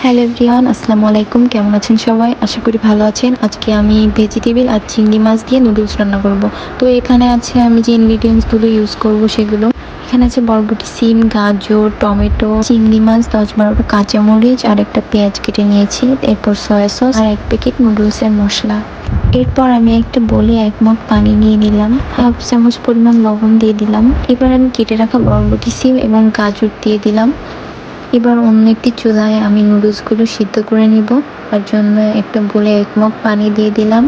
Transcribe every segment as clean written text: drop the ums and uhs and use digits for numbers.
Hello everyone, আসসালামু আলাইকুম। কেমন আছেন সবাই? আশা করি ভালো আছেন। আজকে আমি ভেজিটেবল আর চিংড়ি মাছ দিয়ে নুডলস রান্না করব। তো এখানে আছে আমি যে ইনগ্রিডিয়েন্টসগুলো ইউজ করব সেগুলো। এখানে আছে বরবটি, সিম, গাজর, টমেটো, চিংড়ি মাছ, ১০-১২টা কাঁচামরিচ আর একটা পেঁয়াজ কেটে নিয়েছি। এরপর সয়া সস আর ১ প্যাকেট নুডলসের মশলা। এরপর আমি একটা বলে ১ মগ পানি নিয়ে নিলাম, হাফ চামচ পরিমাণ লবণ দিয়ে দিলাম। এবার আমি কেটে রাখা বরবটি, সিম এবং গাজর দিয়ে দিলাম। এবার অন্য একটি চুলায় আমি নুডলসগুলো সিদ্ধ করে নিব। তার জন্য একটা বলে ১ মগ পানি দিয়ে দিলাম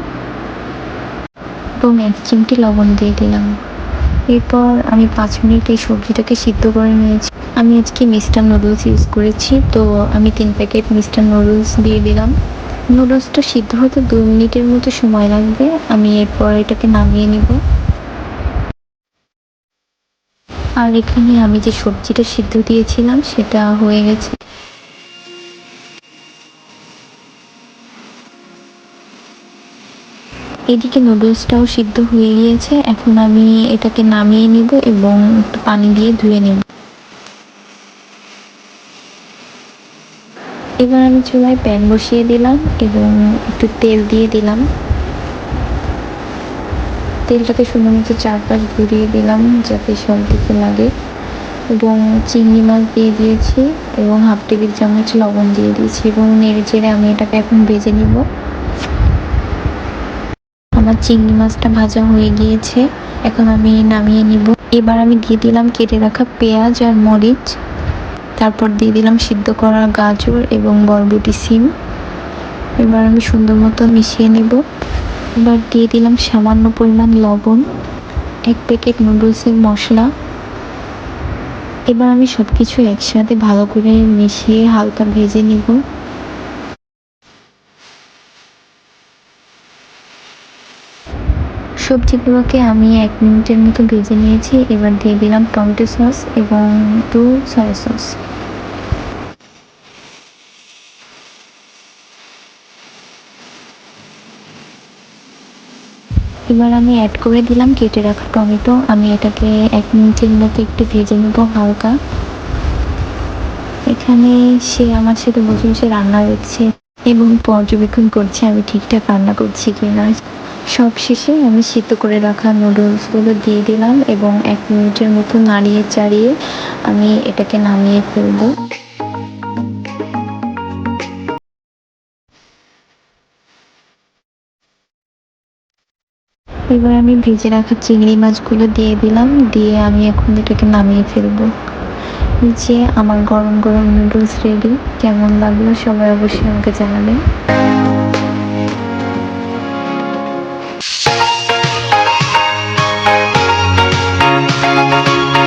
এবং ১ চিমটি লবণ দিয়ে দিলাম। এরপর আমি ৫ মিনিট এই সবজিটাকে সিদ্ধ করে নিয়েছি। আমি আজকে মিস্টার নুডলস ইউজ করেছি, তো আমি ৩ প্যাকেট মিস্টার নুডলস দিয়ে দিলাম। নুডলসটা সিদ্ধ হতে ২ মিনিটের মতো সময় লাগবে। আমি এরপর এটাকে নামিয়ে নিব। আর এখানে আমি যে সবজিটা সিদ্ধ দিয়েছিলাম সেটা হয়ে গেছে। এদিকে নুডলসটাও সিদ্ধ হয়ে গিয়েছে। এখন আমি এটাকে নামিয়ে নিব এবং একটু পানি দিয়ে ধুয়ে নেব। এবার আমি চুলায় প্যান বসিয়ে দিলাম এবং একটু তেল দিয়ে দিলাম। তেলটাকে সুন্দর মতো চারপাশ ঘুরিয়ে দিলাম যাতে সব দিকে লাগে, এবং চিংড়ি মাছ দিয়ে দিয়েছি এবং হাফ টেবিল চামচ লবণ দিয়ে দিয়েছি এবং নেড়ে চেড়ে আমি এটাকে এখন ভেজে নিব। আমার চিংড়ি মাছটা ভাজা হয়ে গিয়েছে, এখন আমি নামিয়ে নিব। এবার আমি দিয়ে দিলাম কেটে রাখা পেঁয়াজ আর মরিচ, তারপর দিয়ে দিলাম সিদ্ধ করা গাজর এবং বরবটি, সিম। এবার আমি সুন্দর মতো মিশিয়ে নেব। এবার দিয়ে দিলাম সামান্য পরিমাণ লবণ, ১ প্যাকেট নুডলসের মশলা। এবার আমি সবকিছু একসাথে ভালো করে মিশিয়ে হালকা ভেজে নিব। সবজিগুলোকে আমি ১ মিনিটের মতো ভেজে নিয়েছি। এবার দিয়ে দিলাম টমেটো সস এবং একটু সয়া সস। এবার আমি অ্যাড করে দিলাম কেটে রাখা টমেটো। আমি এটাকে ১ মিনিটের মতো একটু ভেজে নেব হালকা। এখানে সে আমার সাথে বসে বসে রান্না দেখছে এবং পর্যবেক্ষণ করছে আমি ঠিকঠাক রান্না করছি কিনা। সবশেষে আমি সিদ্ধ করে রাখা নুডলসগুলো দিয়ে দিলাম এবং ১ মিনিটের মতো নাড়িয়ে চাড়িয়ে আমি এটাকে নামিয়ে ফেলবো। এবার আমি ভেজে রাখা চিংড়ি মাছগুলো দিয়ে দিলাম, দিয়ে আমি এখন এটাকে নামিয়ে ফেলবো। যে আমার গরম গরম নুডলস রেডি। কেমন লাগলো সবাই অবশ্যই আমাকে জানাবেন।